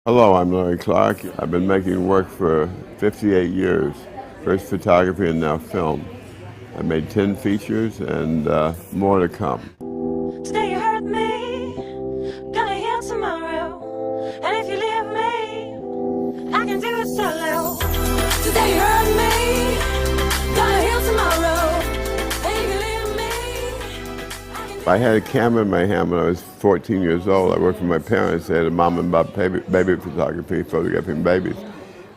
Hello, I'm Larry Clark. I've been making work for 58 years, first photography and now film. I made 10 features and more to come. Today you hurt me, gonna heal tomorrow. And if you leave me, I can do it solo. Today you hurt me, gonna heal tomorrow. And if you leave me, I can do I had a camera in my hand when I was 14 years old. I worked for my parents. They had a mom and pop baby photography, photographing babies.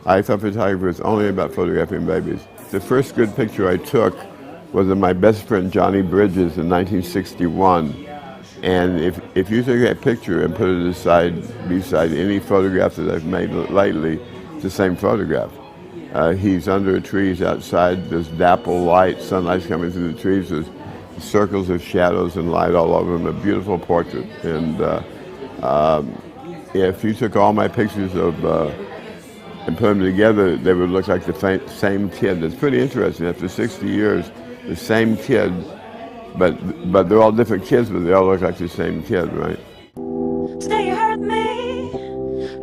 I thought photography was only about photographing babies. The first good picture I took was of my best friend Johnny Bridges in 1961. And if you take that picture and put it beside any photograph that I've made lately, it's the same photograph. He's under a tree, he's outside, there's dapple light, sunlight's coming through the trees, there's circles of shadows and light all over him, a beautiful portrait. And if you took all my pictures and put them together, they would look like the same kid. It's pretty interesting. After 60 years, the same kid, but they're all different kids, but they all look like the same kid, right? Today you hurt me,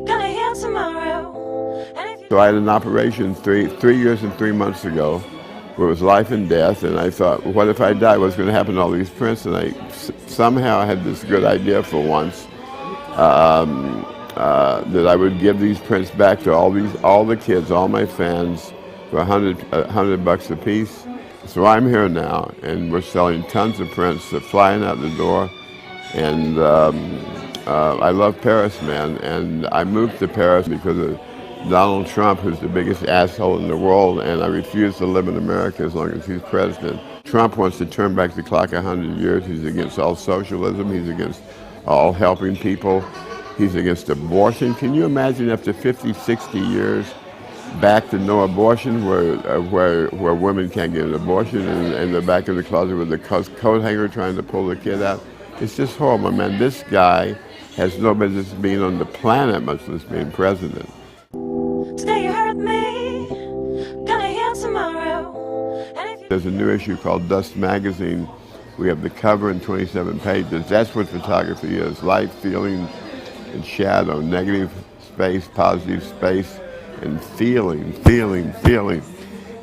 gonna heal tomorrow. And if you So I had an operation three years and 3 months ago, where it was life and death, and I thought, what if I die? What's going to happen to all these prints? And I somehow had this good idea for once that I would give these prints back to all the kids, all my fans, for $100 a piece. So I'm here now, and we're selling tons of prints. They're flying out the door, and I love Paris, man. And I moved to Paris because of Donald Trump, who's the biggest asshole in the world, and I refuse to live in America as long as he's president. Trump wants to turn back the clock 100 years. He's against all socialism. He's against all helping people. He's against abortion. Can you imagine after 50, 60 years back to no abortion, where women can't get an abortion, and they're back in the closet with the coat hanger trying to pull the kid out? It's just horrible, man. This guy has no business being on the planet, much less being president. today you hurt me, gonna heal tomorrow. And if you There's a new issue called Dust Magazine. We have the cover and 27 pages. That's what photography is: light, feeling, and shadow, negative space, positive space, and feeling.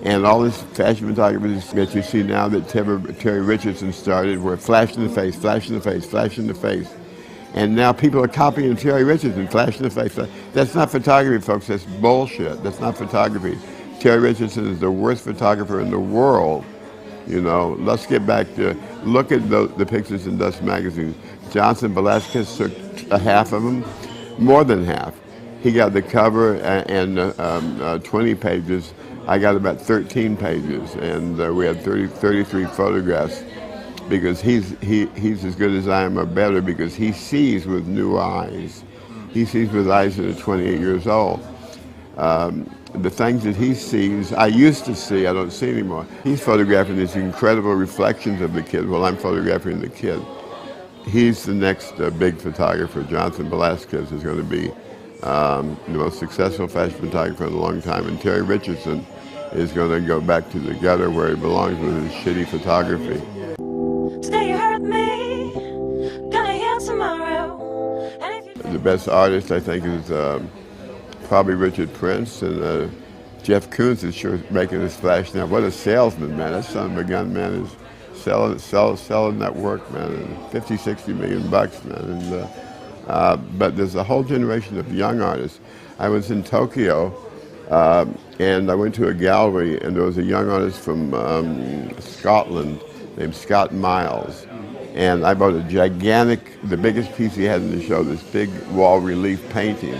And all this fashion photography that you see now that Terry Richardson started, where flash in the face, flash in the face, flash in the face. And now people are copying Terry Richardson, flash in the face. That's not photography, folks. That's bullshit. That's not photography. Terry Richardson is the worst photographer in the world. You know, let's get back to, look at the pictures in Dust Magazine. Johnson Velasquez took half of them, more than half. He got the cover and 20 pages. I got about 13 pages, and we had 33 photographs, because he's as good as I am, or better, because he sees with new eyes. He sees with eyes that are 28 years old. The things that he sees, I used to see, I don't see anymore. He's photographing these incredible reflections of the kid while I'm photographing the kid. He's the next big photographer. Johnson Velasquez is going to be the most successful fashion photographer in a long time, and Terry Richardson is going to go back to the gutter where he belongs with his shitty photography. today you hurt me, gonna heal tomorrow. And if you The best artist, I think, is probably Richard Prince, and Jeff Koons is sure making his flash now. What a salesman, man. That son of a gun, man, is selling that work, man, and 50, 60 million bucks, man. And, but there's a whole generation of young artists. I was in Tokyo, and I went to a gallery, and there was a young artist from Scotland named Scott Miles. And I bought a gigantic, the biggest piece he had in the show, this big wall relief painting.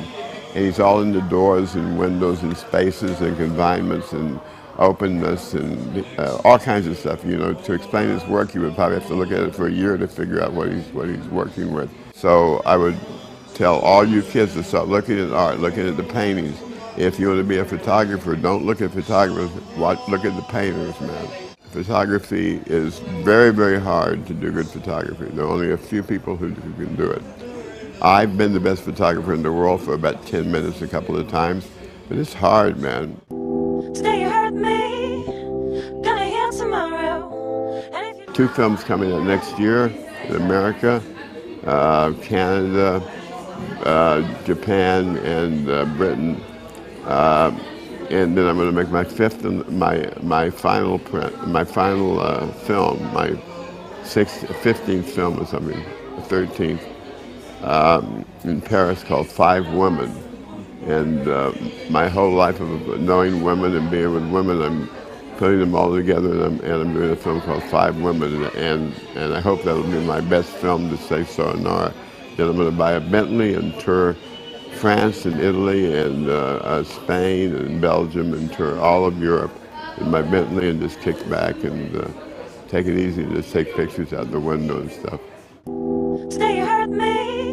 And he's all in the doors and windows and spaces and confinements and openness and all kinds of stuff. You know, to explain his work, you would probably have to look at it for a year to figure out what he's working with. So I would tell all you kids to start looking at art, looking at the paintings. If you want to be a photographer, don't look at photographers, look at the painters, man. Photography is very, very hard to do good photography. There are only a few people who can do it. I've been the best photographer in the world for about 10 minutes a couple of times, but it's hard, man. today you hurt me, gonna heal tomorrow. And if you 2 films coming out next year in America, Canada, Japan and Britain. And then I'm going to make my final film, my 15th film or something, 13th, in Paris called Five Women. And my whole life of knowing women and being with women, I'm putting them all together, and I'm doing a film called Five Women, and I hope that'll be my best film, to say so, Nora. Then I'm going to buy a Bentley and tour France and Italy and Spain and Belgium, and tour all of Europe in my Bentley, and just kick back and take it easy and just take pictures out the window and stuff. Today you hurt me.